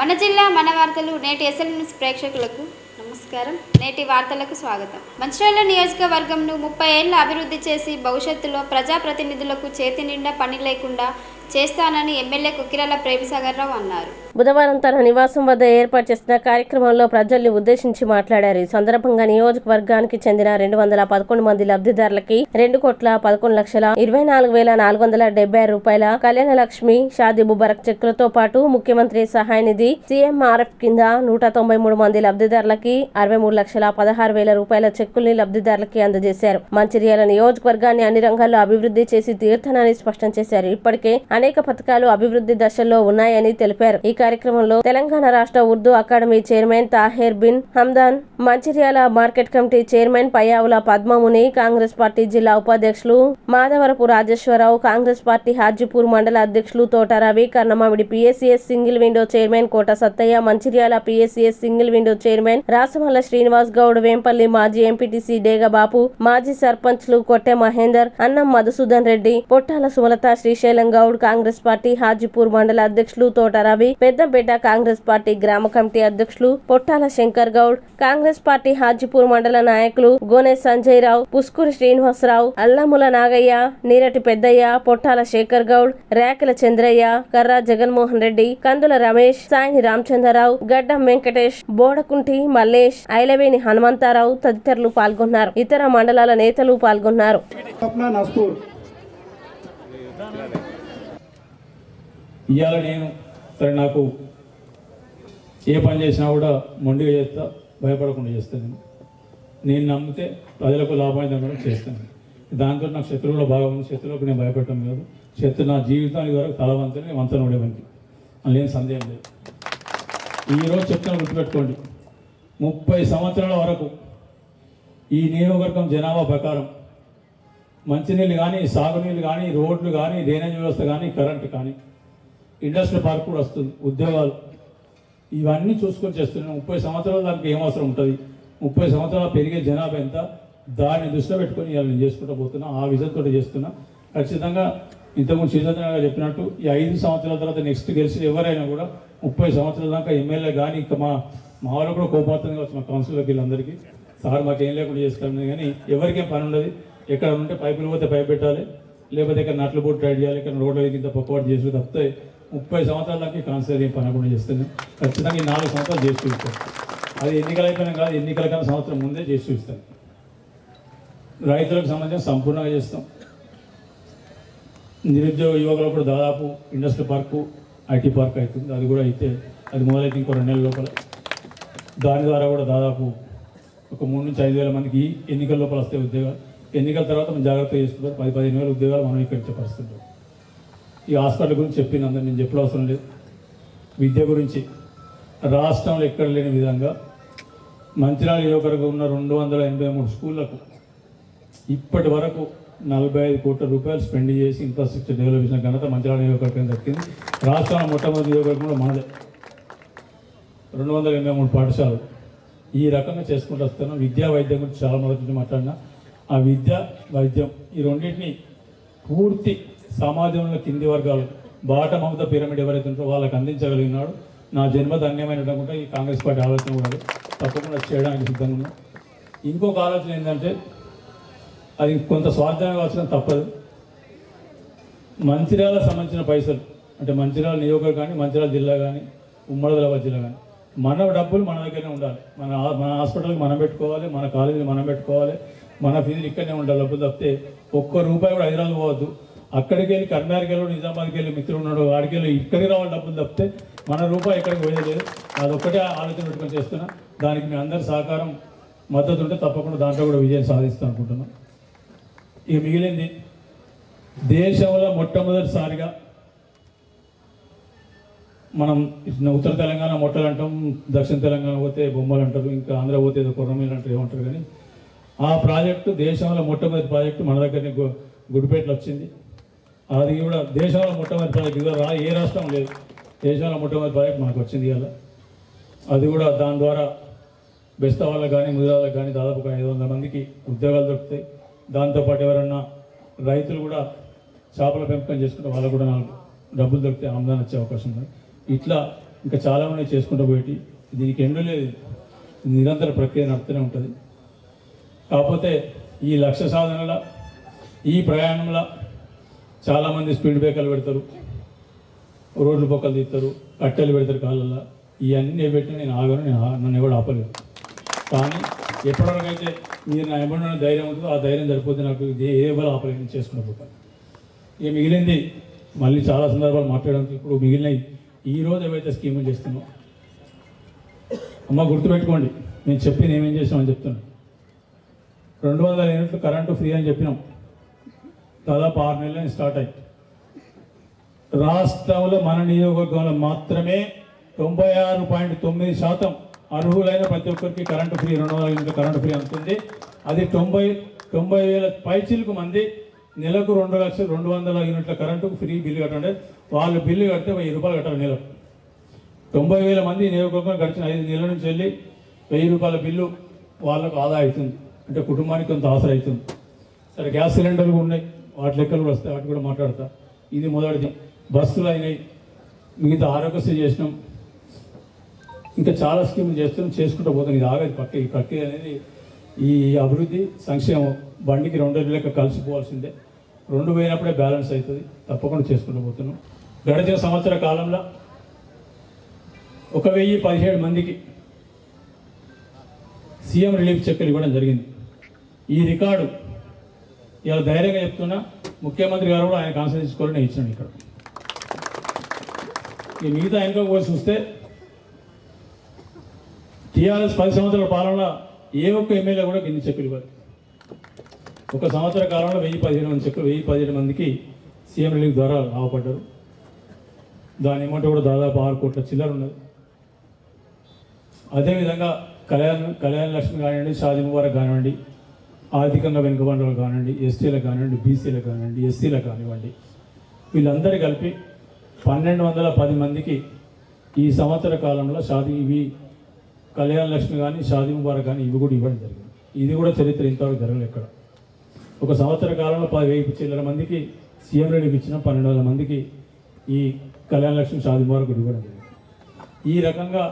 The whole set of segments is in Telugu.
మన జిల్లా మన వార్తలు నేటి ఎస్ఎల్ న్యూస్ ప్రేక్షకులకు నమస్కారం. నేటి వార్తలకు స్వాగతం. మంచిర్యాల నియోజకవర్గంను 30 ఏళ్ల అభివృద్ధి చేసి భవిష్యత్తులో ప్రజాప్రతినిధులకు చేతి నిండా పని లేకుండా చేస్తానని ఎమ్మెల్యే కుకిరాల ప్రేమసాగర్ రావు అన్నారు. బుధవారం తన నివాసం వద్ద ఏర్పాటు చేసిన కార్యక్రమంలో ప్రజల్ని ఉద్దేశించి మాట్లాడారు. ఈ సందర్భంగా నియోజకవర్గానికి చెందిన 211 మంది లబ్ధిదారులకి 2,11,24,476 రూపాయల కళ్యాణ లక్ష్మి షాదీ ముబారక్ చెక్కులతో పాటు ముఖ్యమంత్రి సహాయ నిధి CMRF కింద 193 మంది లబ్ధిదారులకి 63,16,000 రూపాయల చెక్కుల్ని లబ్ధిదారులకి అందజేశారు. మంచిర్యాల నియోజకవర్గాన్ని అన్ని రంగాల్లో అభివృద్ధి చేసి తీర్థనని స్పష్టం చేశారు. ఇప్పటికే అనేక పథకాలు అభివృద్ధి దశల్లో ఉన్నాయని తెలిపారు. ఈ కార్యక్రమంలో తెలంగాణ రాష్ట్ర Urdu academy chairman Taher bin Hamdan, Mancherial market committee chairman Payyavula Padmamuni, Congress party జిల్లా ఉపాధ్యక్షులు మాధవరపు రాజేశ్వరరావు, కాంగ్రెస్ పార్టీ హాజీపూర్ మండల అధ్యక్షులు Thota Ravi, Karnamamidi PSCS single window chairman Kota Sattaiah, Mancherial PSCS single window chairman Rasamalla Srinivas Goud, Vempalli మాజీ ఎంపీటీసీ డేగబాపు, మాజీ సర్పంచ్లు కొట్టె మహేందర్, అన్నం మధుసూదన్ రెడ్డి, పొట్టాల సుమలత, శ్రీశైలం గౌడ్, కాంగ్రెస్ పార్టీ హాజీపూర్ మండల అధ్యక్షులు తోట రవి, పెద్దంపేట కాంగ్రెస్ పార్టీ గ్రామ కమిటీ అధ్యక్షులు పొట్టాల శంకర్ గౌడ్, కాంగ్రెస్ పార్టీ హాజీపూర్ మండల నాయకులు గోనె సంజయ్ రావు, పుస్కూరి శ్రీనివాసరావు, అల్లముల నాగయ్య, నీరటి పెద్దయ్య, పొట్టాల శేఖర్ గౌడ్, రేకల చంద్రయ్య, కర్రా జగన్మోహన్ రెడ్డి, కందుల రమేష్, సాయిని రామచంద్రరావు, గడ్డం వెంకటేష్, బోడకుంటి మల్లేష్, ఐలవేని హనుమంతారావు తదితరులు పాల్గొన్నారు. ఇతర మండలాల నేతలు పాల్గొన్నారు. ఇవాళ నేను సరే నాకు ఏ పని చేసినా కూడా మొండిగా చేస్తా, భయపడకుండా చేస్తాను. నేను నమ్మితే ప్రజలకు లాభం కూడా చేస్తాను. దాంతో నాకు శత్రువు కూడా బాగా ఉంది. శత్రువులకు నేను భయపడటం కాదు. శత్రు నా జీవితానికి వరకు తలవంతని వంతన ఉండేవానికి అందులో సందేహం లేదు. ఈరోజు చెప్తాను, గుర్తుపెట్టుకోండి. 30 సంవత్సరాల వరకు ఈ నియోజకవర్గం జనాభా ప్రకారం మంచినీళ్ళు కానీ, సాగునీళ్ళు కానీ, రోడ్లు కానీ, డ్రైనేజ్ వ్యవస్థ కానీ, కరెంటు కానీ, ఇండస్ట్రియల్ పార్క్ కూడా వస్తుంది, ఉద్యోగాలు, ఇవన్నీ చూసుకొని చేస్తున్నాను. 30 సంవత్సరాల దానికి ఏం అవసరం ఉంటుంది, 30 సంవత్సరాలు పెరిగే జనాభా ఎంత, దాన్ని దృష్టిలో పెట్టుకొని ఇవాళ నేను చేసుకుంటూ పోతున్నా. ఆ విజన్తో చేస్తున్నా. ఖచ్చితంగా ఇంతకుముందు శ్రీచంద్ర చెప్పినట్టు ఈ 5 సంవత్సరాల తర్వాత నెక్స్ట్ గెలిచిన ఎవరైనా కూడా 30 సంవత్సరాల దాకా ఎమ్మెల్యే కానీ, ఇంకా మా వాళ్ళు కూడా కోపడుతుంది కావచ్చు, మా కౌన్సిలర్కి వీళ్ళందరికీ, సార్ మాకేం లేకుండా చేస్తాను. కానీ ఎవరికేం పని ఉండదు. ఎక్కడ ఉంటే పైపులు పోతే పైపు పెట్టాలి, లేకపోతే ఇక్కడ నట్లు బోట్ ట్రై చేయాలి, ఇక్కడ రోడ్డు ఇంత పక్కవాటు చేసి తప్పితే 30 సంవత్సరాల దాకా కాన్సర్ ఏం పని కూడా చేస్తున్నాం. ఖచ్చితంగా ఈ 4 సంవత్సరాలు చేసి చూపిస్తాను. అది ఎన్నికలు అయిపోయినా కాదు, ఎన్నికల కన్నా సంవత్సరం ముందే చేసి చూపిస్తాను. రైతులకు సంబంధించి సంపూర్ణంగా చేస్తాం. నిరుద్యోగ యువకులకు కూడా దాదాపు ఇండస్ట్రియల్ పార్కు, IT పార్క్ అవుతుంది. అది కూడా అయితే అది మొదలైతే ఇంకో 2 నెలల లోపల. దాని ద్వారా కూడా దాదాపు ఒక 3 నుంచి 5 వేల మందికి ఎన్నికల లోపల వస్తే ఉద్యోగాలు. ఎన్నికల తర్వాత మనం జాగ్రత్తగా చేసుకుంటారు. 10-15 వేల ఉద్యోగాలు మనం ఇక్కడ ఇచ్చే పరిస్థితులు. ఈ హాస్పిటల్ గురించి చెప్పిన అందరూ నేను చెప్పడం అవసరం లేదు. విద్య గురించి రాష్ట్రంలో ఎక్కడ లేని విధంగా మంచిర్యాల నియోజకవర్గంలో ఉన్న 283 స్కూళ్లకు ఇప్పటి వరకు 45 కోట్ల రూపాయలు స్పెండ్ చేసి ఇన్ఫ్రాస్ట్రక్చర్ డెవలప్ చేసిన ఘనత మంచిర్యాల నియోజకవర్గం దక్కింది. రాష్ట్రంలో మొట్టమొదటి నియోజకవర్గంలో మనదే 283 పాఠశాలలు. ఈ రకంగా చేసుకుంటూ వస్తున్నాం. విద్యా వైద్యం గురించి చాలా మొదటి మాట్లాడినా. ఆ విద్య వైద్యం ఈ రెండింటిని పూర్తి సమాజంలో కింది వర్గాలు, బాటమ్ ఆఫ్ ద పిరమిడ్ ఎవరైతే ఉంటారో వాళ్ళకి అందించగలిగినాడు. నా జన్మ ధన్యమైనట్టుకుంటే ఈ కాంగ్రెస్ పార్టీ ఆలోచన కూడా తప్పకుండా చేయడానికి సిద్ధంగా ఉన్నాం. ఇంకొక ఆలోచన ఏంటంటే అది కొంత స్వార్థంగా వచ్చినా తప్పదు. మంచిర్యాల సంబంధించిన పైసలు అంటే మంచిర్యాల నియోజకవర్గం కానీ, మంచిర్యాల జిల్లా కానీ, ఉమ్మడి ఆదిలాబాద్ జిల్లా కానీ, మన డబ్బులు మన దగ్గరనే ఉండాలి. మన హాస్పిటల్కి మనం పెట్టుకోవాలి, మన కాలేజీని మనం పెట్టుకోవాలి, మన ఫీజులు ఇక్కడనే ఉండాలి. డబ్బులు తప్పితే ఒక్క రూపాయి కూడా హైదరాబాద్ పోవద్దు. అక్కడికి వెళ్ళి కర్నాటకకి వెళ్ళి, నిజామాబాద్కి వెళ్ళి మిత్రుడు ఉన్నాడు, వాడికి వెళ్ళి ఇక్కడికి రావాలి డబ్బులు తప్పితే మన రూపాయి ఎక్కడికి పోయేది. అదొక్కటే ఆలోచన పెట్టుకొని చేస్తున్నా. దానికి మీ అందరి సహకారం, మద్దతు ఉంటే తప్పకుండా దాంట్లో కూడా విజయం సాధిస్తాం అనుకుంటున్నాం. ఇక మిగిలింది దేశంలో మొట్టమొదటిసారిగా మనం ఉత్తర తెలంగాణ మొట్టలు అంటాం, దక్షిణ తెలంగాణ పోతే బొమ్మలు అంటారు, ఇంకా ఆంధ్ర పోతే ఏదో కొర్రమీలు అంటారు, ఏమంటారు. కానీ ఆ ప్రాజెక్టు దేశంలో మొట్టమొదటి ప్రాజెక్టు మన దగ్గరనే గుడిపేటలో వచ్చింది. అది కూడా దేశంలో మొట్టమొదటి ప్రాజెక్ట్. ఇవాళ ఏ రాష్ట్రం లేదు, దేశంలో మొట్టమొదటి ప్రాజెక్ట్ మనకు వచ్చింది ఇవాళ. అది కూడా దాని ద్వారా బెస్త వాళ్ళకి కానీ, ముదిరాళ్ళకి కానీ దాదాపు 500 మందికి ఉద్యోగాలు దొరుకుతాయి. దాంతోపాటు ఎవరన్నా రైతులు కూడా చేపల పెంపకం చేసుకుంటే వాళ్ళకు కూడా 4 డబ్బులు దొరికితే ఆమ్దాన్ వచ్చే అవకాశం ఉంది. ఇట్లా ఇంకా చాలామంది చేసుకుంటూ పోయి దీనికి ఎండు లేదు, నిరంతర ప్రక్రియ నడుస్తూనే ఉంటుంది. కాకపోతే ఈ లక్ష్య సాధనలో ఈ ప్రయాణంలో చాలామంది స్పీడ్ బ్రేకర్లు పెడతారు, రోడ్లు పక్కలు తీస్తారు, కట్టెలు పెడతారు కాళ్ళల్లో. ఇవన్నీ పెట్టి నేను ఆగను, నన్ను ఎవడు ఆపలేదు. కానీ ఎప్పటివరకైతే మీరు నా ఎమ్మడిన ధైర్యం ఉంటుందో ఆ ధైర్యం సరిపోతే నాకు ఏ బలం ఆపలేదు చేసుకుని పోతాను. ఇక మిగిలింది మళ్ళీ చాలా సందర్భాలు మాట్లాడడానికి ఇప్పుడు మిగిలినవి ఈరోజు ఏవైతే స్కీములు చేస్తున్నాం అమ్మ గుర్తుపెట్టుకోండి, నేను చెప్పింది ఏమేం చేసామని చెప్తున్నాను. 200 యూనిట్లు కరెంటు ఫ్రీ అని చెప్పినాం. దాదాపు 6 నెలలు స్టార్ట్ అయ్యి రాష్ట్రంలో మన నియోజకవర్గంలో మాత్రమే 96.9% అర్హులైన ప్రతి ఒక్కరికి కరెంటు ఫ్రీ, 200 యూనిట్ల కరెంటు ఫ్రీ అందుతుంది. అది 90,000 పైచిలకు మంది నెలకు 2,200,000 యూనిట్ల కరెంటుకు ఫ్రీ బిల్లు కట్టండి. వాళ్ళు బిల్లు కడితే 1,000 రూపాయలు కట్టాలి నెలకు. 90,000 మంది నియోజకవర్గం గడిచిన 5 నెలల నుంచి వెళ్ళి 1,000 రూపాయల బిల్లు వాళ్ళకు ఆదా అవుతుంది. అంటే కుటుంబానికి కొంత ఆసర అవుతుంది. సరే, గ్యాస్ సిలిండర్లు ఉన్నాయి, వాటి లెక్కలు కూడా వస్తాయి, వాటి కూడా మాట్లాడతా. ఇది మొదటిది. బస్సులు అయినాయి, మిగతా ఆరోగ్యశ్రీ చేసినాం, ఇంకా చాలా స్కీములు చేస్తున్నాం, చేసుకుంటూ పోతాం. ఇది ఆగదు ఈ ప్రక్రియ అనేది. ఈ అభివృద్ధి సంక్షేమం బండికి 2 లెక్క కలిసిపోవాల్సిందే. 2 పోయినప్పుడే బ్యాలెన్స్ అవుతుంది. తప్పకుండా చేసుకుంటూ పోతున్నాం. గడిచిన సంవత్సర కాలంలో 1,017 మందికి సీఎం రిలీఫ్ చెక్కులు ఇవ్వడం జరిగింది. ఈ రికార్డు ఇలా ధైర్యంగా చెప్తున్నా, ముఖ్యమంత్రి గారు కూడా ఆయన కాన్సెన్స్ తీసుకొని నేను ఇచ్చాను. ఇక్కడ ఈ మిగతా వెనుక పోయి చూస్తే టీఆర్ఎస్ 10 సంవత్సరాల పాలనలో ఏ ఒక్క ఎమ్మెల్యే కూడా ఇన్ని చెక్కులు ఇవ్వాలి. 1 సంవత్సర కాలంలో 1,017 మంది చెక్కులు, 1,017 మందికి సీఎం రిలీఫ్ ద్వారా లాభపడ్డారు. దాని అమౌంట్ కూడా దాదాపు 6 కోట్ల చిల్లర ఉన్నది. అదేవిధంగా కళ్యాణ లక్ష్మి కానివ్వండి, షాదీ ముబారక్ కానివ్వండి, ఆర్థికంగా వెనుకబడిన వాళ్ళు కానివ్వండి, ఎస్టీలకు కానివ్వండి, బీసీలకు కానివ్వండి, ఎస్సీలకు కానివ్వండి, వీళ్ళందరూ కలిపి 1,210 మందికి ఈ సంవత్సర కాలంలో ఇవి కళ్యాణ లక్ష్మి కానీ, షాదీ ముబారక్ కానీ ఇవి కూడా ఇవ్వడం జరిగింది. ఇది కూడా చరిత్ర ఇంతవరకు జరగలేదు ఎక్కడ. 1 సంవత్సర కాలంలో 10,000 చిల్లర మందికి సీఎం రిలీఫ్ ఇచ్చిన 1,200 మందికి ఈ కళ్యాణ లక్ష్మి, షాదీ ముబారక్ కూడా ఇవ్వడం జరిగింది. ఈ రకంగా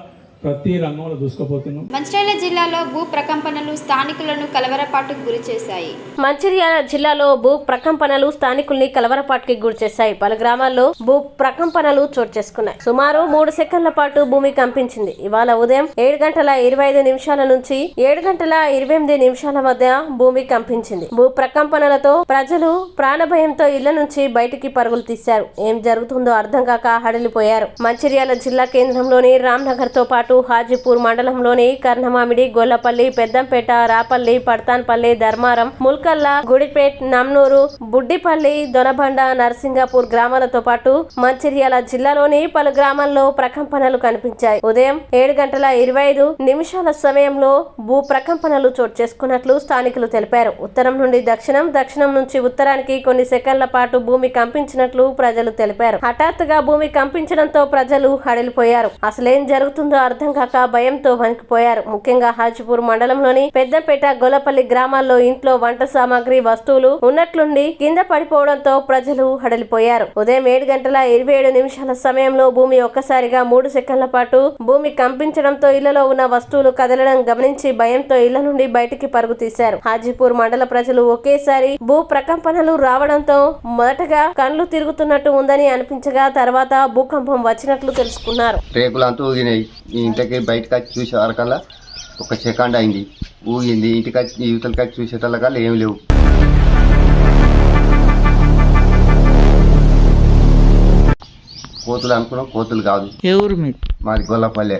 ప్రతి రంగంలో దూసుకుపోతున్నాం. మంచిర్యాల జిల్లాలో భూ ప్రకంపనలు స్థానికులను కలవరపాటుకు గురి చేశాయి. మంచిర్యాల జిల్లాలో భూ ప్రకంపనలు స్థానికుల్ని కలవరపాటుకి గురి చేశాయి. పలు గ్రామాల్లో భూ ప్రకంపనలు చోటు చేసుకున్నాయి. సుమారు 3 సెకండ్ల పాటు భూమి కంపించింది. ఇవాళ ఉదయం 7:25 నుంచి 7:28 మధ్య భూమి కంపించింది. భూ ప్రకంపనలతో ప్రజలు ప్రాణభయంతో ఇళ్ల నుంచి బయటికి పరుగులు తీశారు. ఏం జరుగుతుందో అర్థం కాక హడలిపోయారు. మంచిర్యాల జిల్లా కేంద్రంలోని రామ్నగర్ తో పాటు హాజీపూర్ మండలంలోని కర్ణమామిడి, గొల్లపల్లి, పెద్దంపేట, రాపల్లి, పడతాన్పల్లి, ధర్మారం, ముల్కల్ల, గుడిపేట్, నమ్నూరు, బుడ్డిపల్లి, దొనబండ, నర్సింగాపూర్ గ్రామాలతో పాటు మంచిర్యాల జిల్లాలోని పలు గ్రామాల్లో ప్రకంపనలు కనిపించాయి. ఉదయం 7:25 సమయంలో భూ ప్రకంపనలు చోటు చేసుకున్నట్లు స్థానికులు తెలిపారు. ఉత్తరం నుండి దక్షిణం, దక్షిణం నుంచి ఉత్తరానికి కొన్ని సెకండ్ల పాటు భూమి కంపించినట్లు ప్రజలు తెలిపారు. హఠాత్తుగా భూమి కంపించడంతో ప్రజలు హడలిపోయారు. అసలేం జరుగుతుందో అర్థం కాక భయంతో వణికిపోయారు. ముఖ్యంగా హాజీపూర్ మండలంలోని పెద్దంపేట, గొల్లపల్లి గ్రామాల్లో ఇంట్లో వంట సామాగ్రి వస్తువులు ఉన్నట్లుండి కింద పడిపోవడంతో ప్రజలు హడలిపోయారు. ఉదయం 7:27 సమయంలో భూమి ఒక్కసారిగా 3 సెకండ్ల పాటు భూమి కంపించడంతో ఇళ్లలో ఉన్న వస్తువులు కదలడం గమనించి భయంతో ఇళ్ల నుండి బయటికి పరుగు తీశారు. హాజీపూర్ మండల ప్రజలు ఒకేసారి భూ ప్రకంపనలు రావడంతో మొదటగా కళ్ళు తిరుగుతున్నట్టు ఉందని అనిపించగా తర్వాత భూకంపం వచ్చినట్లు తెలుసుకున్నారు. రేకులంతా ఊగినాయి. ఈ ఇంటికి బయటకు వచ్చి చూసే వరకల్లా 1 సెకండ్ అయింది, ఊగింది. ఇంటికి వచ్చి యువతలకి వచ్చి చూసేటల్లకల్లా ఏం లేవు. కోతులు అనుకున్నాం, కోతులు కాదు. ఏ ఊరు మీరు? మాది గొల్లపల్లె.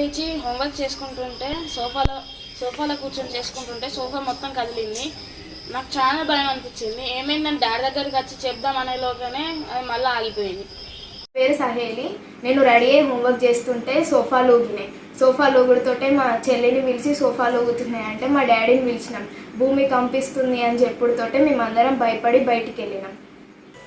లేచి హోంవర్క్ చేసుకుంటుంటే సోఫాలో కూర్చొని చేసుకుంటుంటే సోఫా మొత్తం కదిలింది. నాకు చాలా భయం అనిపించింది. ఏమైందని డాడీ దగ్గరికి వచ్చి చెప్దామనే లోగానే అది మళ్ళీ ఆగిపోయింది. పేరు సహేలి. నేను రెడీ అయ్యి హోంవర్క్ చేస్తుంటే సోఫాలు ఊగినాయి. సోఫాలు ఊగుడుతోటే మా చెల్లిని పిలిచి సోఫాలు ఊగుతున్నాయి అంటే మా డాడీని పిలిచినాం. భూమి కంపిస్తుంది అని చెప్పుడుతోటే మేమందరం భయపడి బయటికి వెళ్ళినాం.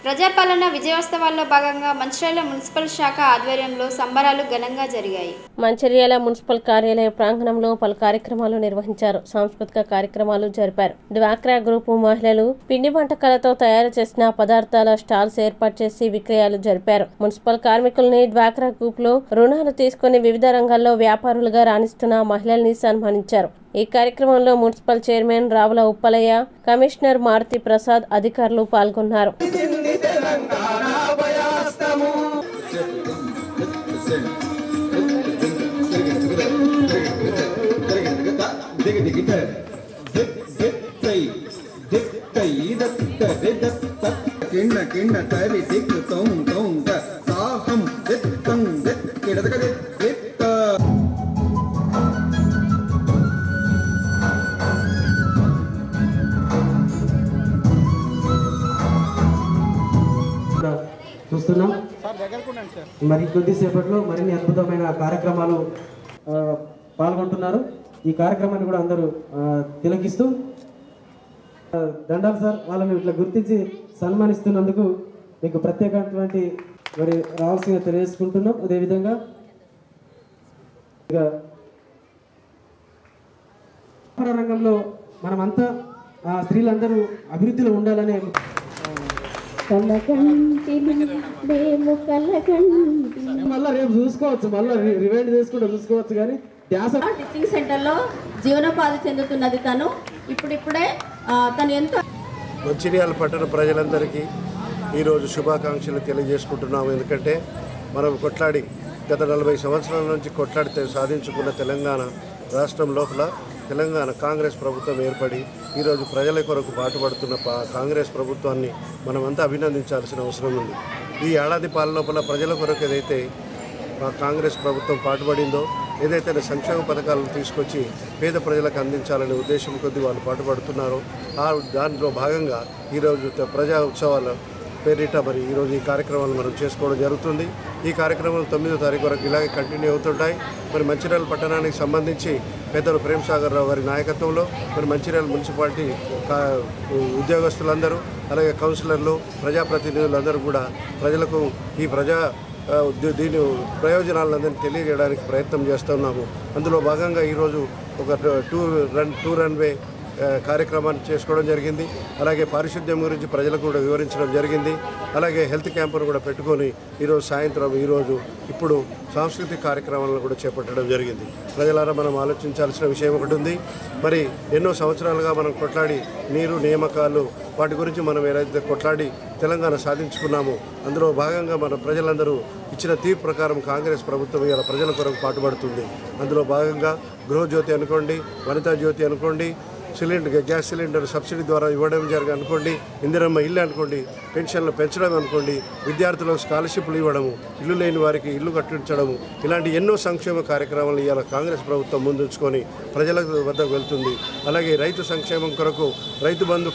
ప్రజాపాలన విజయోత్సవాల్లో భాగంగా మంచిర్యాల మున్సిపల్ శాఖ ఆధ్వర్యంలో సంబరాలు ఘనంగా జరిగాయి. మంచిర్యాల మున్సిపల్ కార్యాలయ ప్రాంగణంలో పలు కార్యక్రమాలు నిర్వహించారు. సాంస్కృతిక కార్యక్రమాలు జరిపారు. డ్వాక్రా గ్రూపు మహిళలు పిండి వంటకాలతో తయారు చేసిన పదార్థాల స్టాల్స్ ఏర్పాటు చేసి విక్రయాలు జరిపారు. మున్సిపల్ కార్మికుల్ని డ్వాక్రా గ్రూప్ లో రుణాలు తీసుకుని వివిధ రంగాల్లో వ్యాపారులుగా రాణిస్తున్న మహిళల్ని సన్మానించారు. ఈ కార్యక్రమంలో municipal chairman Ravula Uppalaiah, commissioner Maruthi Prasad, అధికారులు పాల్గొన్నారు. చూస్తున్నాం. మరి కొద్దిసేపట్లో మరిన్ని అద్భుతమైన కార్యక్రమాలు పాల్గొంటున్నారు. ఈ కార్యక్రమాన్ని కూడా అందరూ తిలకిస్తూ దండాలు సార్. వాళ్ళని ఇట్లా గుర్తించి సన్మానిస్తున్నందుకు మీకు ప్రత్యేకమైనటువంటి మరి రావాల్సిందిగా తెలియజేసుకుంటున్నాం. అదేవిధంగా ఇక వ్యాపార రంగంలో మనమంతా స్త్రీలందరూ అభివృద్ధిలో ఉండాలనే మళ్ళీ రేపు చూసుకోవచ్చు, మళ్ళీ రివైండ్ చేసుకుంటూ చూసుకోవచ్చు. కానీ టీచింగ్ సెంటర్లో జీవనోపాధి చెందుతున్నది తను. ఇప్పుడిప్పుడే తను ఎంతో. మంచిర్యాల పట్టణ ప్రజలందరికీ ఈరోజు శుభాకాంక్షలు తెలియజేసుకుంటున్నాము. ఎందుకంటే మనం కొట్లాడి గత 40 సంవత్సరాల నుంచి కొట్లాడితే సాధించుకున్న తెలంగాణ రాష్ట్రం లోపల తెలంగాణ కాంగ్రెస్ ప్రభుత్వం ఏర్పడి ఈరోజు ప్రజల కొరకు పాటుపడుతున్న కాంగ్రెస్ ప్రభుత్వాన్ని మనమంతా అభినందించాల్సిన అవసరం ఉంది. ఈ ఏడాది పాలన లోపల ప్రజల కొరకు ఏదైతే కాంగ్రెస్ ప్రభుత్వం పాటుపడిందో, ఏదైతే సంక్షేమ పథకాలను తీసుకొచ్చి పేద ప్రజలకు అందించాలనే ఉద్దేశం కొద్దీ వాళ్ళు పాటుపడుతున్నారో దాంట్లో భాగంగా ఈరోజు ప్రజా ఉత్సవాల పేరిట మరి ఈరోజు ఈ కార్యక్రమాలు మనం చేసుకోవడం జరుగుతుంది. ఈ కార్యక్రమాలు 9వ తారీఖు వరకు ఇలాగే కంటిన్యూ అవుతుంటాయి. మరి మంచిర్యాల పట్టణానికి సంబంధించి పెద్దలు ప్రేమ్సాగర్ రావు గారి నాయకత్వంలో మరి మంచిర్యాల మున్సిపాలిటీ ఉద్యోగస్తులందరూ, అలాగే కౌన్సిలర్లు, ప్రజాప్రతినిధులందరూ కూడా ప్రజలకు ఈ దీని ప్రయోజనాలందరినీ తెలియజేయడానికి ప్రయత్నం చేస్తున్నాము. అందులో భాగంగా ఈరోజు ఒక టూ రన్వే కార్యక్రమాన్ని చేసుకోవడం జరిగింది. అలాగే పారిశుద్ధ్యం గురించి ప్రజలకు కూడా వివరించడం జరిగింది. అలాగే హెల్త్ క్యాంపును కూడా పెట్టుకొని ఈరోజు సాయంత్రం ఇప్పుడు సాంస్కృతిక కార్యక్రమాలను కూడా చేపట్టడం జరిగింది. ప్రజలారా మనం ఆలోచించాల్సిన విషయం ఒకటి ఉంది. మరి ఎన్నో సంవత్సరాలుగా మనం కొట్లాడి నీరు నియామకాలు వాటి గురించి మనం ఏదైతే కొట్లాడి తెలంగాణ సాధించుకున్నామో అందులో భాగంగా మన ప్రజలందరూ ఇచ్చిన తీర్పు ప్రకారం కాంగ్రెస్ ప్రభుత్వం ఇలా ప్రజల కొరకు పాటుపడుతుంది. అందులో భాగంగా గృహజ్యోతి అనుకోండి, వనితా జ్యోతి అనుకోండి, గ్యాస్ సిలిండర్ సబ్సిడీ ద్వారా ఇవ్వడం జరిగి అనుకోండి, ఇందిరమ్మ ఇల్లు అనుకోండి, పెన్షన్లు పెంచడం అనుకోండి, విద్యార్థులకు స్కాలర్షిప్లు ఇవ్వడము, ఇల్లు లేని వారికి ఇల్లు కట్టించడము, ఇలాంటి ఎన్నో సంక్షేమ కార్యక్రమాలు ఇవాళ కాంగ్రెస్ ప్రభుత్వం ముందుంచుకొని ప్రజల వద్దకు వెళ్తుంది. అలాగే రైతు సంక్షేమం కొరకు రైతు బంధు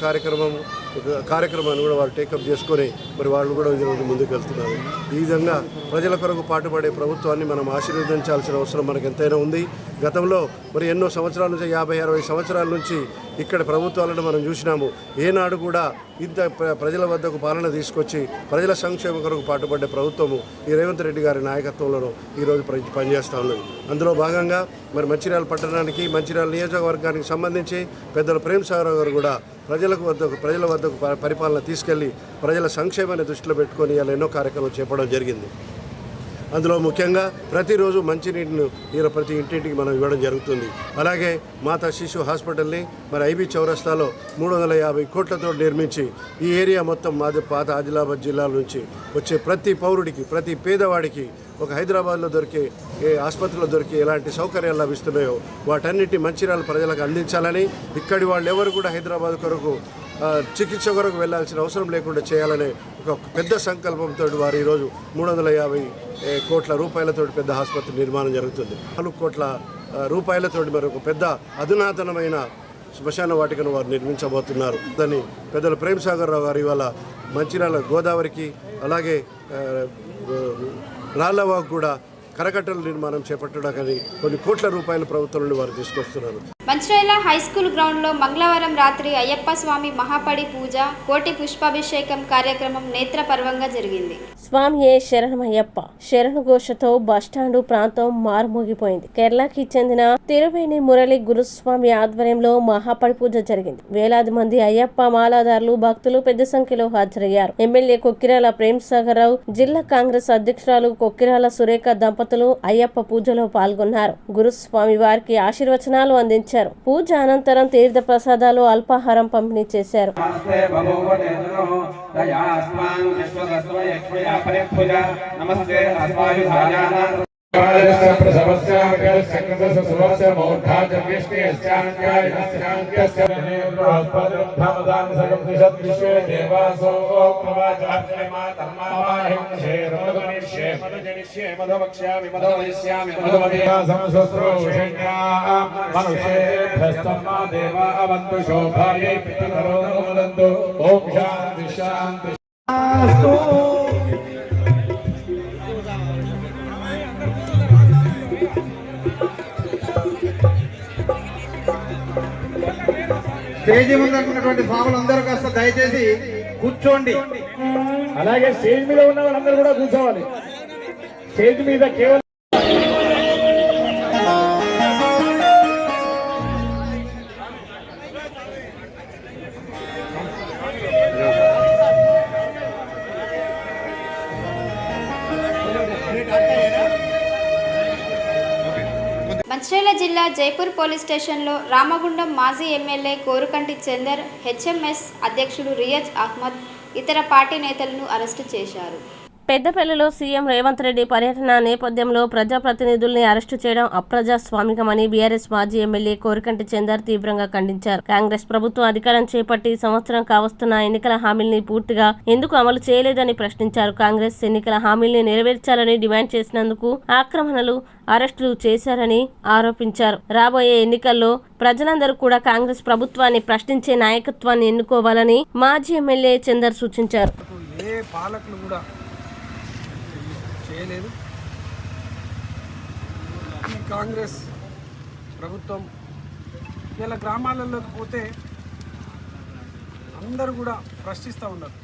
కార్యక్రమాన్ని కూడా వాళ్ళు టేకప్ చేసుకొని మరి వాళ్ళు కూడా ఈరోజు ముందుకు వెళ్తున్నారు. ఈ విధంగా ప్రజల కొరకు పాటుపడే ప్రభుత్వాన్ని మనం ఆశీర్వదించాల్సిన అవసరం మనకు ఎంతైనా ఉంది. గతంలో మరి ఎన్నో సంవత్సరాల నుంచి 50-60 సంవత్సరాల నుంచి ఇక్కడ ప్రభుత్వాలను మనం చూసినాము. ఏనాడు కూడా ఇంత ప్రజల వద్దకు పాలన తీసుకొచ్చి ప్రజల సంక్షేమం కొరకు పాటుపడ్డే ప్రభుత్వము ఈ రేవంత్ రెడ్డి గారి నాయకత్వంలో ఈరోజు పనిచేస్తూ ఉన్నది. అందులో భాగంగా మరి మంచిర్యాల పట్టణానికి, మంచిర్యాల నియోజకవర్గానికి సంబంధించి పెద్దల ప్రేమ్సాగర్ గారు కూడా ప్రజల వద్దకు పరిపాలన తీసుకెళ్లి ప్రజల సంక్షేమాన్ని దృష్టిలో పెట్టుకొని ఇలా ఎన్నో కార్యక్రమాలు చేపట్టడం జరిగింది. అందులో ముఖ్యంగా ప్రతిరోజు మంచినీటిని ప్రతి ఇంటింటికి మనం ఇవ్వడం జరుగుతుంది. అలాగే మాతా శిశు హాస్పిటల్ని మరి ఐబీ చౌరస్తాలో 350 కోట్లతో నిర్మించి ఈ ఏరియా మొత్తం పాత ఆదిలాబాద్ జిల్లా నుంచి వచ్చే ప్రతి పౌరుడికి, ప్రతి పేదవాడికి ఒక హైదరాబాద్లో దొరికే ఆసుపత్రిలో దొరికే ఎలాంటి సౌకర్యాలు లభిస్తున్నాయో వాటన్నిటి మంచిర్యాల ప్రజలకు అందించాలని, ఇక్కడి వాళ్ళు ఎవరు కూడా హైదరాబాద్ కొరకు చికిత్స కొరకు వెళ్ళాల్సిన అవసరం లేకుండా చేయాలనే ఒక పెద్ద సంకల్పంతో వారు ఈరోజు 350 కోట్ల రూపాయలతో పెద్ద ఆసుపత్రి నిర్మాణం జరుగుతుంది. 4 కోట్ల రూపాయలతో మరి ఒక పెద్ద అధునాతనమైన శ్మశాన వాటికను వారు నిర్మించబోతున్నారు. దాన్ని పెద్దలు ప్రేమ్సాగర్ రావు గారు ఇవాళ మంచిర్యాల గోదావరికి అలాగే రాళ్లవాకు కూడా కరకట్టల నిర్మాణం చేపట్టడానికి కొన్ని కోట్ల రూపాయల ప్రభుత్వం నుండి వారు తీసుకొస్తున్నారు. మంచిర్యాల హై స్కూల్ గ్రౌండ్లో మంగళవారం రాత్రి అయ్యప్ప స్వామి మహాపడి పూజ, కోటి పుష్పాభిషేకం కార్యక్రమం నేత్రపర్వంగా జరిగింది. స్వామియే శరణమయ్యప్ప శరణఘోషతో బస్టాండు ప్రాంతం మారుమోగిపోయింది. కేరళకి చెందిన తిరువేణి మురళి గురుస్వామి ఆధ్వర్యంలో మహాపడి పూజ జరిగింది. వేలాది మంది అయ్యప్ప మాలాదారులు, భక్తులు పెద్ద సంఖ్యలో హాజరయ్యారు. ఎమ్మెల్యే కొక్కిరాల ప్రేమ్సాగర్ రావు, జిల్లా కాంగ్రెస్ అధ్యక్షురాలు కొక్కిరాల సురేఖ దంపతులు అయ్యప్ప పూజలో పాల్గొన్నారు. గురుస్వామి వారికి ఆశీర్వచనాలు అందించారు. పూజ అనంతరం తీర్థ ప్రసాదాలు, అల్పాహారం పంపిణీ చేశారు. స్టేజీ ముందు ఉన్నటువంటి స్వాములు అందరూ కాస్త దయచేసి కూర్చోండి. అలాగే స్టేజ్ మీద ఉన్న వాళ్ళందరూ కూడా కూర్చోవాలి. స్టేజ్ మీద కేవలం మంచిర్యాల జిల్లా జైపూర్ పోలీస్ స్టేషన్లో రామగుండం మాజీ ఎమ్మెల్యే కోరుకంటి చందర్, హెచ్ఎంఎస్ అధ్యక్షుడు రియాజ్ అహ్మద్, ఇతర పార్టీ నేతలను అరెస్టు చేశారు. పెద్దపల్లిలో సీఎం రేవంత్ రెడ్డి పర్యటన నేపథ్యంలో ప్రజాప్రతినిధుల్ని అరెస్టు చేయడం అప్రజాస్వామికమని బీఆర్ఎస్ మాజీ ఎమ్మెల్యే కోరికంటి చందర్ తీవ్రంగా ఖండించారు. కాంగ్రెస్ ప్రభుత్వం అధికారం చేపట్టి సంవత్సరం కావస్తున్న ఎన్నికల హామీల్ని పూర్తిగా ఎందుకు అమలు చేయలేదని ప్రశ్నించారు. కాంగ్రెస్ ఎన్నికల హామీల్ని నెరవేర్చాలని డిమాండ్ చేసినందుకు ఆక్రమణలు, అరెస్టులు చేశారని ఆరోపించారు. రాబోయే ఎన్నికల్లో ప్రజలందరూ కూడా కాంగ్రెస్ ప్రభుత్వాన్ని ప్రశ్నించే నాయకత్వాన్ని ఎన్నుకోవాలని మాజీ ఎమ్మెల్యే చందర్ సూచించారు. చేయలేదు. ఈ కాంగ్రెస్ ప్రభుత్వం ఇలా గ్రామాలలోకి పోతే అందరూ కూడా ప్రశ్నిస్తూ ఉన్నారు.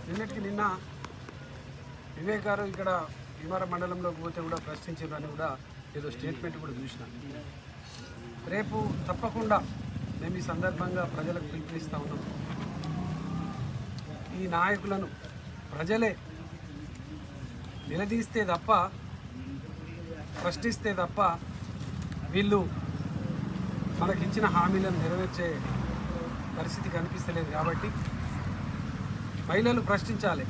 నిన్నటికి నిన్న వివేక్ గారు ఇక్కడ భీమవరం మండలంలోకి పోతే కూడా ప్రశ్నించారని కూడా ఏదో స్టేట్మెంట్ కూడా చూసిన. రేపు తప్పకుండా మేము ఈ సందర్భంగా ప్రజలకు పిలుపునిస్తూ ఉన్నాం. ఈ నాయకులను ప్రజలే నిలదీస్తే తప్ప, ప్రశ్నిస్తే తప్ప వీళ్ళు మనకిచ్చిన హామీలను నెరవేర్చే పరిస్థితి కనిపిస్తలేదు. కాబట్టి మహిళలు ప్రశ్నించాలి.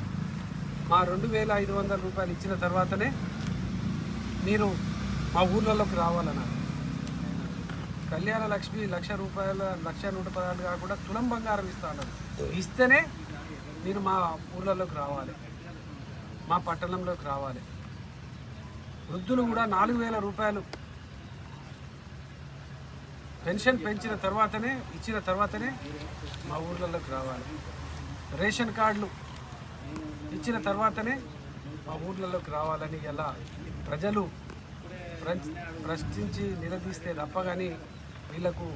మా 2,500 రూపాయలు ఇచ్చిన తర్వాతనే మీరు మా ఊర్లలోకి రావాలన్నారు. కళ్యాణ లక్ష్మి 1,00,000 రూపాయల 1,116 కాకుండా తులం బంగారం ఇస్తాను. ఇస్తేనే మీరు మా ఊర్లలోకి రావాలి, మా పట్టణంలోకి రావాలి. వృద్ధులు కూడా 4,000 రూపాయలు పెన్షన్ పెంచిన తర్వాతనే, ఇచ్చిన తర్వాతనే మా ఊర్లలోకి రావాలి. రేషన్ కార్డులు ఇచ్చిన తర్వాతనే మా ఊర్లలోకి రావాలని ఎలా ప్రజలు ప్రశ్నించి నిలదీస్తే తప్ప కానీ వీళ్లకు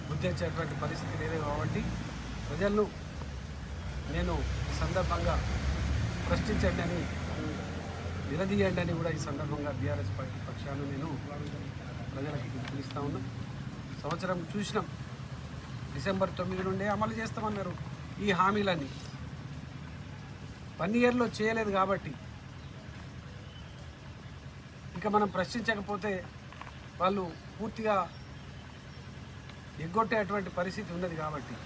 బుద్ధించేటువంటి పరిస్థితి లేదు. కాబట్టి ప్రజలను నేను ఈ సందర్భంగా ప్రశ్నించండి అని, నిలదీయండి అని కూడా ఈ సందర్భంగా బీఆర్ఎస్ పార్టీ పక్షాన నేను ప్రజలకు పిలుస్తూ ఉన్నా. సంవత్సరం చూసినాం, డిసెంబర్ 9 నుండే అమలు చేస్తామన్నారు ఈ హామీలన్నీ. 1 ఇయర్లో చేయలేదు కాబట్టి ఇక మనం ప్రశ్నించకపోతే వాళ్ళు పూర్తిగా ఎగ్గొట్టేటువంటి పరిస్థితి ఉన్నది. కాబట్టి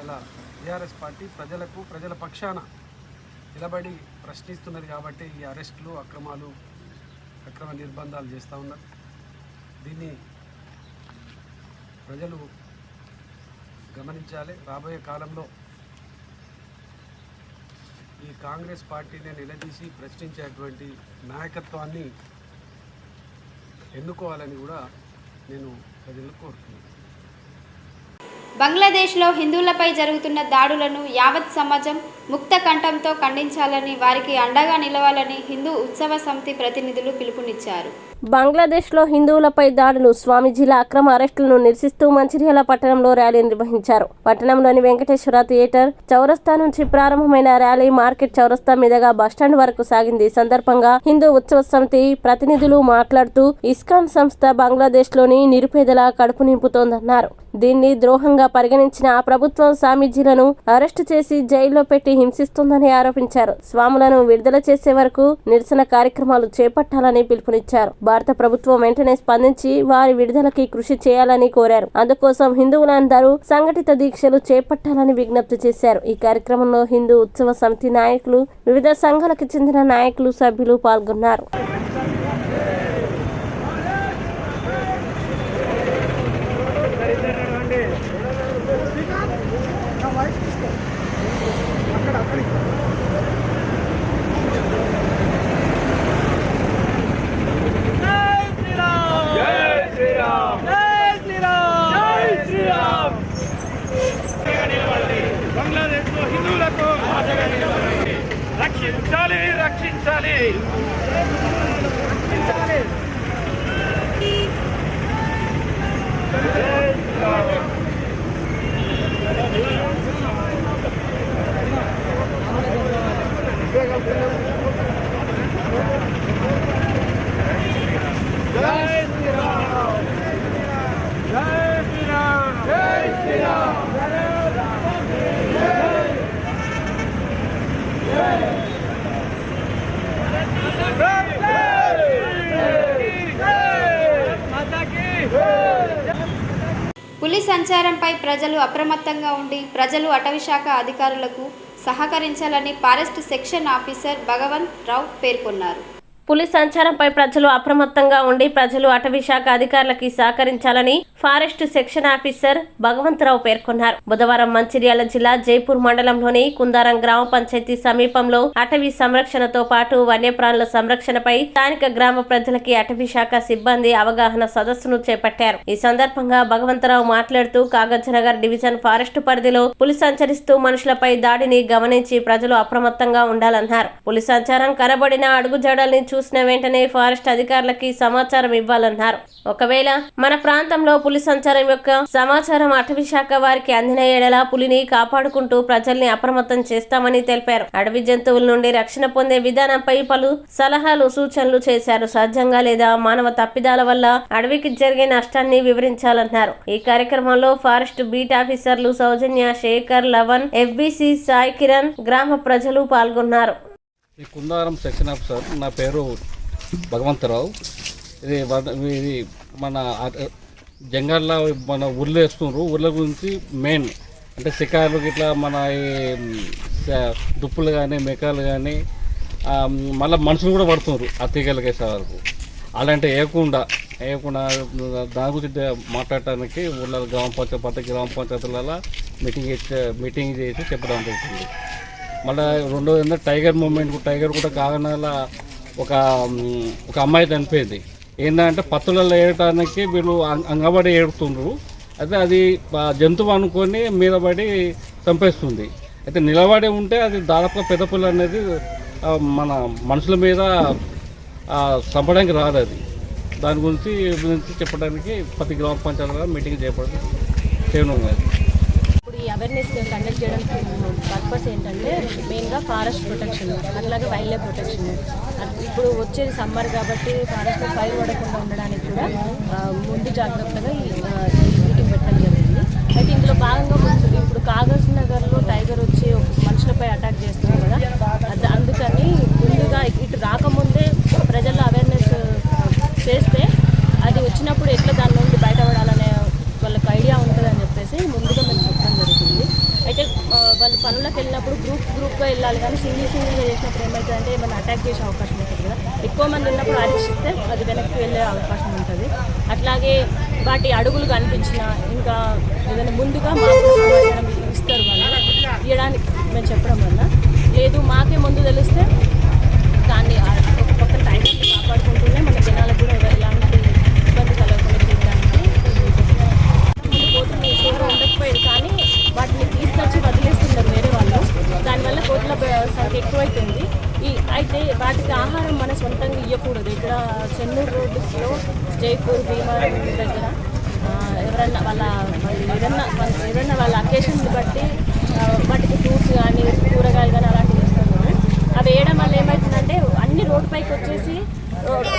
ఇలా బీఆర్ఎస్ పార్టీ ప్రజలకు, ప్రజల పక్షాన నిలబడి ప్రశ్నిస్తున్నది. కాబట్టి ఈ అరెస్టులు, అక్రమ నిర్బంధాలు చేస్తూ ఉన్నారు. దీన్ని ప్రజలు గమనించాలి. రాబోయే కాలంలో ఈ కాంగ్రెస్ పార్టీని నిలదీసి ప్రశ్నించేటువంటి నాయకత్వాన్ని ఎన్నుకోవాలని కూడా నేను ప్రజలకు కోరుతున్నాను. బంగ్లాదేశ్లో హిందువులపై జరుగుతున్న దాడులను యావత్ సమాజం ముక్త కంఠంతో ఖండించాలని, వారికి అండగా నిలవాలని హిందూ ఉత్సవ సమితి ప్రతినిధులు పిలుపునిచ్చారు. బంగ్లాదేశ్లో హిందువులపై దాడులు, స్వామీజీల అక్రమ అరెస్టులను నిరసిస్తూ మంచిర్యాల పట్టణంలో ర్యాలీ నిర్వహించారు. పట్టణంలోని వెంకటేశ్వర థియేటర్ చౌరస్తా నుంచి ప్రారంభమైన ర్యాలీ మార్కెట్ చౌరస్తా మీదుగా బస్టాండ్ వరకు సాగింది. ఈ సందర్భంగా హిందూ ఉత్సవ సమితి ప్రతినిధులు మాట్లాడుతూ ఇస్కాన్ సంస్థ బంగ్లాదేశ్లోని నిరుపేదల కడుపు నింపుతోందన్నారు. దీన్ని ద్రోహంగా పరిగణించిన ఆ ప్రభుత్వం స్వామీజీలను అరెస్టు చేసి జైల్లో పెట్టి హింసిస్తోందని ఆరోపించారు. స్వాములను విడుదల చేసే వరకు నిరసన కార్యక్రమాలు చేపట్టాలని పిలుపునిచ్చారు. భారత ప్రభుత్వం వెంటనే స్పందించి వారి విడుదలకి కృషి చేయాలని కోరారు. అందుకోసం హిందువులందరూ సంఘటిత దీక్షలు చేపట్టాలని విజ్ఞప్తి చేశారు. ఈ కార్యక్రమంలో హిందూ ఉత్సవ సమితి నాయకులు, వివిధ సంఘాలకు చెందిన నాయకులు, సభ్యులు పాల్గొన్నారు. బంగ్లాదేశ్లో హిందువులకు రక్షించాలి రక్షించాలి. పులి సంచారంపై ప్రజలు అప్రమత్తంగా ఉండి ప్రజలు అటవీశాఖ అధికారులకు సహకరించాలని ఫారెస్ట్ సెక్షన్ ఆఫీసర్ భగవంత్ రావు పేర్కొన్నారు. పులి సంచారంపై ప్రజలు అప్రమత్తంగా ఉండి ప్రజలు అటవీ శాఖ అధికారులకి సహకరించాలని ఫారెస్ట్ సెక్షన్ ఆఫీసర్ భగవంతరావు పేర్కొన్నారు. బుధవారం మంచిర్యాల జిల్లా జైపూర్ మండలంలోని కుందారం గ్రామ పంచాయతీ సమీపంలో అటవీ సంరక్షణతో పాటు వన్యప్రాణుల సంరక్షణపై స్థానిక గ్రామ ప్రజలకి అటవీ శాఖ సిబ్బంది అవగాహన సదస్సును చేపట్టారు. ఈ సందర్భంగా భగవంతరావు మాట్లాడుతూ కాగజ్నగర్ డివిజన్ ఫారెస్ట్ పరిధిలో పులి సంచరిస్తూ మనుషులపై దాడిని గమనించి ప్రజలు అప్రమత్తంగా ఉండాలన్నారు. పులి సంచారం కనబడిన అడుగుజాడల్ని చూసిన వెంటనే ఫారెస్ట్ అధికారులకి సమాచారం ఇవ్వాలన్నారు. ఒకవేళ మన ప్రాంతంలో పులి సంచారం యొక్క సమాచారం అటవీ శాఖ వారికి అందిన ఏడల పులిని కాపాడుకుంటూ ప్రజల్ని అప్రమత్తం చేస్తామని తెలిపారు. అడవి జంతువుల నుండి రక్షణ పొందే విధానంపై పలు సలహాలు, సూచనలు చేశారు. సహజంగా లేదా మానవ తప్పిదాల వల్ల అడవికి జరిగే నష్టాన్ని వివరించాలన్నారు. ఈ కార్యక్రమంలో ఫారెస్ట్ బీట్ ఆఫీసర్లు సౌజన్య, శేఖర్, లవన్, ఎఫ్బిసి, సాయి కిరణ్, గ్రామ ప్రజలు పాల్గొన్నారు. ఈ కుందారం సెక్షన్ ఆఫీసర్, నా పేరు భగవంతరావు. ఇది మన జంగల్లో మన ఊర్లు వేస్తున్నారు. ఊర్ల గురించి మెయిన్ అంటే శికారులు ఇట్లా మన దుప్పులు కానీ, మెకాలు కానీ, మళ్ళీ మనుషులు కూడా పడుతున్నారు ఆ తీగలకి వేసే వరకు. అలాంటి వేయకుండా దాని గురించి మాట్లాడటానికి ఊళ్ళ గ్రామ పంచాయతీలలో మీటింగ్ చేసి చెప్పడం జరుగుతుంది. మళ్ళీ రెండోది ఏంటంటే టైగర్ కూడా కాగనాల ఒక అమ్మాయి చనిపోయింది. ఏంటంటే పత్తులలో వేయటానికి వీళ్ళు అంగబడి ఏడుతుండ్రు. అయితే అది జంతువు అనుకొని మీద పడి చంపేస్తుంది. అయితే నిలబడి ఉంటే అది దాదాపుగా పెద్ద పులి అనేది మన మనుషుల మీద చంపడానికి రాదు. అది దాని గురించి చెప్పడానికి ప్రతి గ్రామ పంచాయతీలో మీటింగ్ చేయనున్నది. ఇప్పుడు ఈ అవేర్నెస్ కండక్ట్ చేయడానికి పర్పస్ ఏంటంటే మెయిన్గా ఫారెస్ట్ ప్రొటెక్షన్, అట్లాగే వైల్డ్ లైఫ్ ప్రొటెక్షన్. ఇప్పుడు వచ్చేది సమ్మర్ కాబట్టి ఫారెస్ట్ ఫైర్ పడకుండా ఉండడానికి కూడా ముందు జాగ్రత్తగా ఈ మీటింగ్ పెట్టడం జరిగింది. అయితే ఇందులో భాగంగా ఇప్పుడు కాగజ్ నగర్లో టైగర్ వచ్చి మనుషులపై అటాక్ చేస్తున్నారు కదా, అందుకని ముందుగా ఇటు రాకముందే ప్రజల్లో అవేర్నెస్ చేస్తే అది వచ్చినప్పుడు ఎట్లా దాని నుండి బయటపడాలనే వాళ్ళకి ఐడియా ఉంటుందని చెప్పేసి ముందుగా మేము చెప్పడం జరుగుతుంది. అయితే వాళ్ళు పనులకు వెళ్ళినప్పుడు గ్రూప్గా వెళ్ళాలి, కానీ సింగిల్గా చేసినప్పుడు ఏమవుతుందంటే ఏమైనా అటాక్ చేసే అవకాశం ఉంటుంది కదా. ఎక్కువ మంది ఉన్నప్పుడు అరిచిస్తే అది వెనక్కి వెళ్ళే అవకాశం ఉంటుంది. అట్లాగే వాటి అడుగులు కనిపించినా ఇంకా ఏదైనా ముందుగా మాకు సమాచారం ఇస్తారు వాళ్ళు ఇవ్వడానికి మేము చెప్పడం వల్ల లేదు మాకే ముందు తెలిస్తే దాన్ని ఒక పక్కన టైగర్ని కాపాడుకుంటూనే మన జనాలకు కూడా ఎలాంటి ఇబ్బంది కలగకుండా చేయడానికి ముందు కోతులు ఎక్కువగా ఉండకపోయేది కానీ వాటిని తీసుకొచ్చి వదిలేస్తున్నారు వేరే వాళ్ళు దానివల్ల కోతుల సంఖ్య ఎక్కువైతుంది అయితే వాటికి ఆహారం మన సొంతంగా ఇవ్వకూడదు. ఇక్కడ చెన్నూరు రోడ్డులో జైపూర్ భీమవరం దగ్గర ఎవరన్నా వాళ్ళ అకేషన్ని బట్టి వాటికి ఫ్రూట్స్ కానీ కూరగాయలు కానీ అలాంటివి ఇస్తున్నారు. అవి వేయడం వల్ల ఏమవుతుందంటే అన్ని రోడ్డు పైకి వచ్చేసి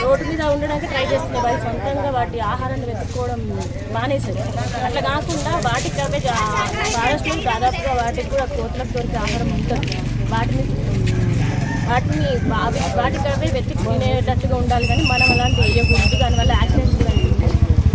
రోడ్డు మీద ఉండడానికి ట్రై చేస్తున్నాయి. వాళ్ళు సొంతంగా వాటి ఆహారాన్ని వెతుక్కోవడం మానేసారు. అట్లా కాకుండా వాటికి అవే ఫారెస్ట్లో దాదాపుగా వాటికి కూడా కోతులకు దొరికే ఆహారం ఉంటుంది. వాటికి అవే వెతుక్కునేటట్టుగా ఉండాలి కానీ మనం అలాంటి వేయకూడదు. దానివల్ల యాక్సిడెంట్స్ కూడా ఉంటుంది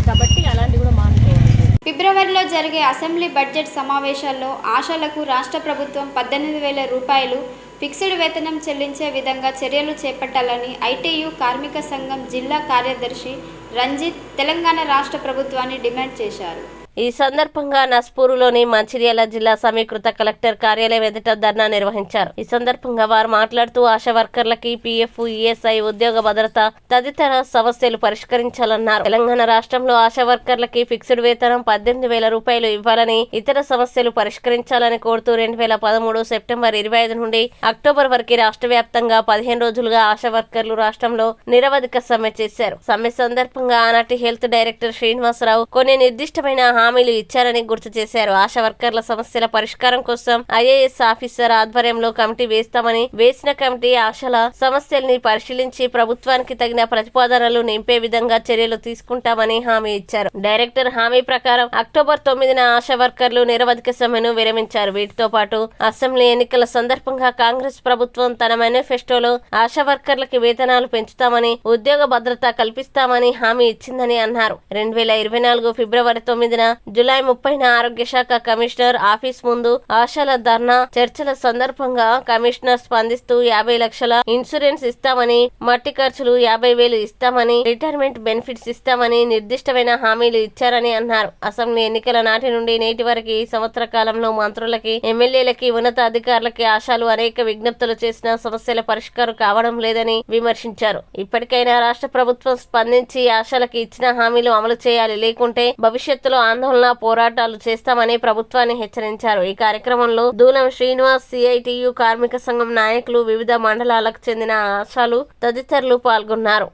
కాబట్టి అలాంటివి కూడా మానుకోవాలి. ఫిబ్రవరిలో జరిగే అసెంబ్లీ బడ్జెట్ సమావేశాల్లో ఆశాలకు రాష్ట్ర ప్రభుత్వం 18,000 రూపాయలు ఫిక్స్డ్ వేతనం చెల్లించే విధంగా చర్యలు చేపట్టాలని ఐటీయూ కార్మిక సంఘం జిల్లా కార్యదర్శి రంజిత్ తెలంగాణ రాష్ట్ర ప్రభుత్వాన్ని డిమాండ్ చేశారు. ఈ సందర్భంగా నస్పూరులోని మంచిర్యాల జిల్లా సమీకృత కలెక్టర్ కార్యాలయం ఎదుట ధర్నా నిర్వహించారు. ఈ సందర్భంగా వారు మాట్లాడుతూ ఆశా వర్కర్లకి పీఎఫ్, ఈఎస్ఐ, ఉద్యోగ భద్రత తదితర సమస్యలు పరిష్కరించాలన్నారు. తెలంగాణ రాష్ట్రంలో ఆశా వర్కర్లకి ఫిక్స్డ్ వేతనం 18,000 రూపాయలు ఇవ్వాలని, ఇతర సమస్యలు పరిష్కరించాలని కోరుతూ 2013 సెప్టెంబర్ 25 నుండి అక్టోబర్ వరకు రాష్ట్ర వ్యాప్తంగా 15 రోజులుగా ఆశా వర్కర్లు రాష్ట్రంలో నిరవధిక సమ్మె చేశారు. సమ్మె సందర్భంగా ఆనాటి హెల్త్ డైరెక్టర్ శ్రీనివాసరావు కొన్ని నిర్దిష్టమైన హామీలు ఇచ్చారని గుర్తు చేశారు. ఆశా వర్కర్ల సమస్యల పరిష్కారం కోసం ఐఏఎస్ ఆఫీసర్ ఆధ్వర్యంలో కమిటీ వేస్తామని, వేసిన కమిటీ ఆశల సమస్యల్ని పరిశీలించి ప్రభుత్వానికి తగిన ప్రతిపాదనలు నింపే విధంగా చర్యలు తీసుకుంటామని హామీ ఇచ్చారు. డైరెక్టర్ హామీ ప్రకారం అక్టోబర్ 9న ఆశా వర్కర్లు నిరవధిక సమ్మెను విరమించారు. వీటితో పాటు అసెంబ్లీ ఎన్నికల సందర్భంగా కాంగ్రెస్ ప్రభుత్వం తన మేనిఫెస్టోలో ఆశా వర్కర్లకి వేతనాలు పెంచుతామని, ఉద్యోగ భద్రత కల్పిస్తామని హామీ ఇచ్చిందని అన్నారు. 2024 ఫిబ్రవరి 9న జూలై 30న ఆరోగ్య శాఖ కమిషనర్ ఆఫీస్ ముందు ఆశాల ధర్నా చర్చల సందర్భంగా కమిషనర్ స్పందిస్తూ 50 లక్షల ఇన్సూరెన్స్ ఇస్తామని, మట్టి ఖర్చులు 50,000 ఇస్తామని, రిటైర్మెంట్ బెనిఫిట్స్ ఇస్తామని నిర్దిష్టమైన హామీలు ఇచ్చారని అన్నారు. అసెంబ్లీ ఎన్నికల నాటి నుండి నేటి వరకు ఈ సంవత్సర కాలంలో మంత్రులకి, ఎమ్మెల్యేలకి, ఉన్నత అధికారులకి ఆశాలు అనేక విజ్ఞప్తులు చేసిన సమస్యల పరిష్కారం కావడం లేదని విమర్శించారు. ఇప్పటికైనా రాష్ట్ర ప్రభుత్వం స్పందించి ఆశాలకి ఇచ్చిన హామీలు అమలు చేయాలి, లేకుంటే భవిష్యత్తులో ఆందోళన పోరాటాలు చేస్తామని ప్రభుత్వాన్ని హెచ్చరించారు. ఈ కార్యక్రమంలో దూలం శ్రీనివాస్, సిఐటియు కార్మిక సంఘం నాయకులు, వివిధ మండలాలకు చెందిన ఆశాలు తదితరులు పాల్గొన్నారు.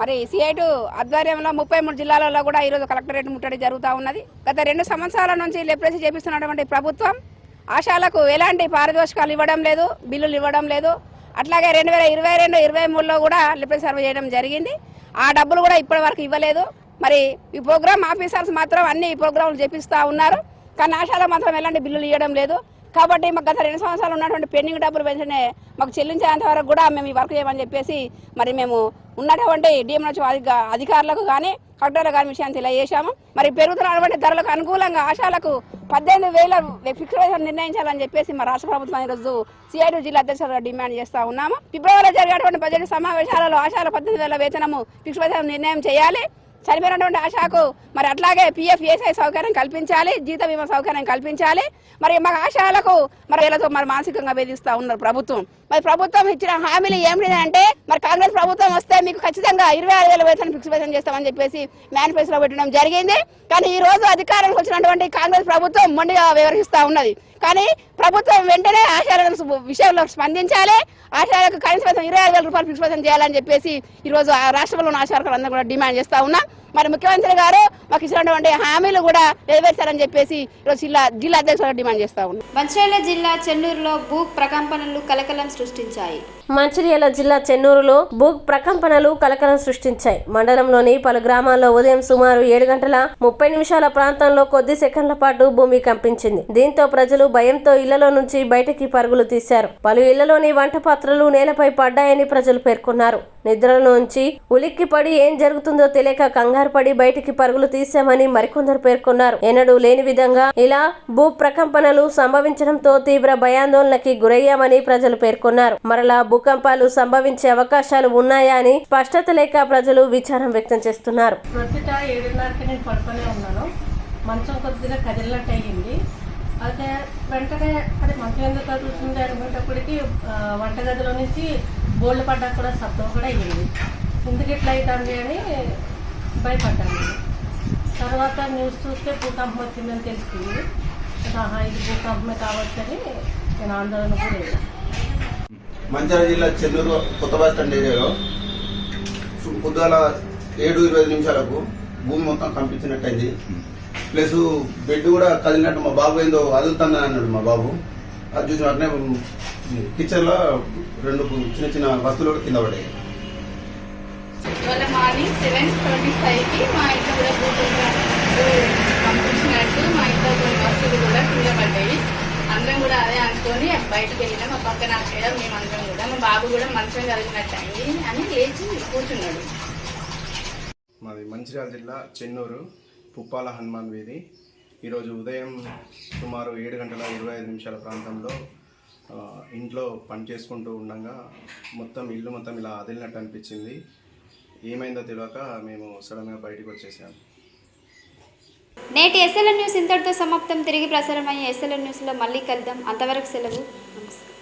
మరి సిఐటు ఆధ్వర్యంలో 33 జిల్లాలలో కూడా ఈరోజు కలెక్టరేట్ ముట్టడి జరుగుతూ ఉన్నది. గత 2 సంవత్సరాల నుంచి లెప్రసీ చేపిస్తున్నటువంటి ప్రభుత్వం ఆశాలకు ఎలాంటి పారితోషికాలు ఇవ్వడం లేదు, బిల్లులు ఇవ్వడం లేదు. అట్లాగే 2022-23లో కూడా లెప్రసీ సర్వే చేయడం జరిగింది. ఆ డబ్బులు కూడా ఇప్పటి వరకు ఇవ్వలేదు. మరి ఈ ప్రోగ్రామ్ ఆఫీసర్స్ మాత్రం అన్ని ప్రోగ్రాంలు చేపిస్తూ ఉన్నారు, కానీ ఆశాలో మాత్రం ఎలాంటి బిల్లులు ఇవ్వడం లేదు. కాబట్టి మాకు గత 2 సంవత్సరాలు ఉన్నటువంటి పెండింగ్ డబ్బులు వెంటనే మాకు చెల్లించేంత వరకు కూడా మేము ఈ వర్క్ చేయమని చెప్పేసి మరి మేము ఉన్నటువంటి డిఎంహెచ్ఓ అధికారులకు కానీ కలెక్టర్లకు కానీ విషయాన్ని తెలియజేశాము. మరి పెరుగుతున్నటువంటి ధరలకు అనుకూలంగా ఆశాలకు 18,000 ఫిక్స్ వేతనం నిర్ణయించాలని చెప్పేసి మా రాష్ట్ర ప్రభుత్వం ఈరోజు సిఐటి జిల్లా అధ్యక్షులుగా డిమాండ్ చేస్తూ ఉన్నాము. ఫిబ్రవరిలో జరిగేటువంటి బడ్జెట్ సమావేశాలలో ఆశాల 18,000 వేతనము ఫిక్స్ వేతనం నిర్ణయం చేయాలి. చనిపోయినటువంటి ఆశాకు మరి అట్లాగే పిఎఫ్, ఈఎస్ఐ సౌకర్యం కల్పించాలి, జీత బీమా సౌకర్యం కల్పించాలి. మరి మా ఆశాలకు మరి వీళ్ళతో మరి మానసికంగా వేధిస్తూ ఉన్నారు ప్రభుత్వం. మరి ప్రభుత్వం ఇచ్చిన హామీలు ఏమిటి అంటే మరి కాంగ్రెస్ ప్రభుత్వం వస్తే మీకు ఖచ్చితంగా 26,000 వేతనం ఫిక్స్ వేతనం చేస్తామని చెప్పేసి మేనిఫెస్టోలో పెట్టడం జరిగింది. కానీ ఈ రోజు అధికారానికి వచ్చినటువంటి కాంగ్రెస్ ప్రభుత్వం మొండిగా వ్యవహరిస్తూ ఉన్నది. కానీ ప్రభుత్వం వెంటనే ఆశాల విషయంలో స్పందించాలి. ఆశాలకు కనీస వేతనం 26,000 రూపాయలు ఫిక్స్ వేతనం చేయాలని చెప్పేసి ఈరోజు ఆ రాష్ట్రంలోని ఆశా వర్కర్లు అందరూ కూడా డిమాండ్ చేస్తూ ఉన్నాం. మరి ముఖ్యమంత్రి గారు మాకు ఇచ్చినటువంటి హామీలు కూడా నెరవేర్చారని చెప్పేసి ఈరోజు జిల్లా అధ్యక్షులుగా డిమాండ్ చేస్తా ఉన్నాం. మంచిర్యాల జిల్లా చెన్నూరులో భూ ప్రకంపనలు కలకలం సృష్టించాయి. మంచిర్యాల జిల్లా చెన్నూరులో భూ ప్రకంపనలు కలకలం సృష్టించాయి. మండలంలోని పలు గ్రామాల్లో ఉదయం సుమారు 7 గంటల 30 నిమిషాల ప్రాంతంలో కొద్ది సెకండ్ల పాటు భూమి కంపించింది. దీంతో ప్రజలు భయంతో ఇళ్లలో నుంచి బయటకి పరుగులు తీశారు. పలు ఇళ్లలోని వంట పాత్రలు నేలపై పడ్డాయని ప్రజలు పేర్కొన్నారు. నిద్రలోంచి ఉలిక్కిపడి ఏం జరుగుతుందో తెలియక కంగారు ఆధారపడి బయటికి పరుగులు తీశామని మరికొందరు పేర్కొన్నారు. ఎన్నడూ లేని విధంగా ఇలా భూ ప్రకంపనలు సంభవించడంతో తీవ్ర భయాందోళనకి గురయ్యామని ప్రజలు పేర్కొన్నారు. మరలా భూకంపాలు సంభవించే అవకాశాలు ఉన్నాయా అని స్పష్టత లేక ప్రజలు విచారం వ్యక్తం చేస్తున్నారు. ప్రొద్దుట 7:30కి నేను పడుకునే ఉన్నాను. మంచం కొద్దిగా కదిలినట్టు అయ్యింది. అయితే వెంటనే అది మంచం ఎందుకు కదులుతుంది అనుకునేటప్పటికి వంటగదిలో నుంచి బోల్డ్ పడ్డా కూడా శబ్దం కూడా అయ్యింది. ఎందుకు ఇట్లా అవుతుంది అని భయపడ్డాను. తర్వాత న్యూస్ చూస్తే భూకంపం వచ్చిందని తెలిసింది. ఇది భూకంపమే కావచ్చని నేను ఆందోళన కూడా లేదు. మంచిర్యాల జిల్లా చెన్నూరు కొత్త బస్ స్టాండ్ ఏరియాలో పొద్దుగాల 7:20 భూమి మొత్తం కంపించినట్టయింది. ప్లస్ బెడ్ కూడా కదిలినట్టు మా బాబు ఏందో అదులుతుందని అన్నాడు. మా బాబు అది చూసిన వెంటనే కిచెన్లో 2 చిన్న చిన్న వస్తువులు కింద పడ్డాయి. ఇవాళ మార్నింగ్ 7:35కి మా ఇంట్లో కూడా పంపించినట్టు మా ఇంట్లో కొన్ని వస్తువులు కూడా కింద పడ్డాయి. అందరం కూడా అదే అనుకొని బయటకు వెళ్ళినాం. మా పక్కన చేయడం మేమందరం కూడా మా బాబు కూడా మంచం కలిగినట్టు అయింది అని లేచి కూర్చున్నాడు. మాది మంచిర్యాల జిల్లా చెన్నూరు పుప్పాల హనుమాన్ వీధి. ఈరోజు ఉదయం సుమారు 7:25 ప్రాంతంలో ఇంట్లో పని చేసుకుంటూ ఉండగా ఇల్లు మొత్తం ఇలా అదిలినట్టు అనిపించింది. ఏమైందో తెలియక మేము సడన్గా బయటకు వచ్చేసాము. నేటి SLN న్యూస్ ఇంతటితో సమాప్తం. తిరిగి ప్రసారమయ్యే SLN న్యూస్లో మళ్ళీ కలుద్దాం. అంతవరకు సెలవు. నమస్కారం.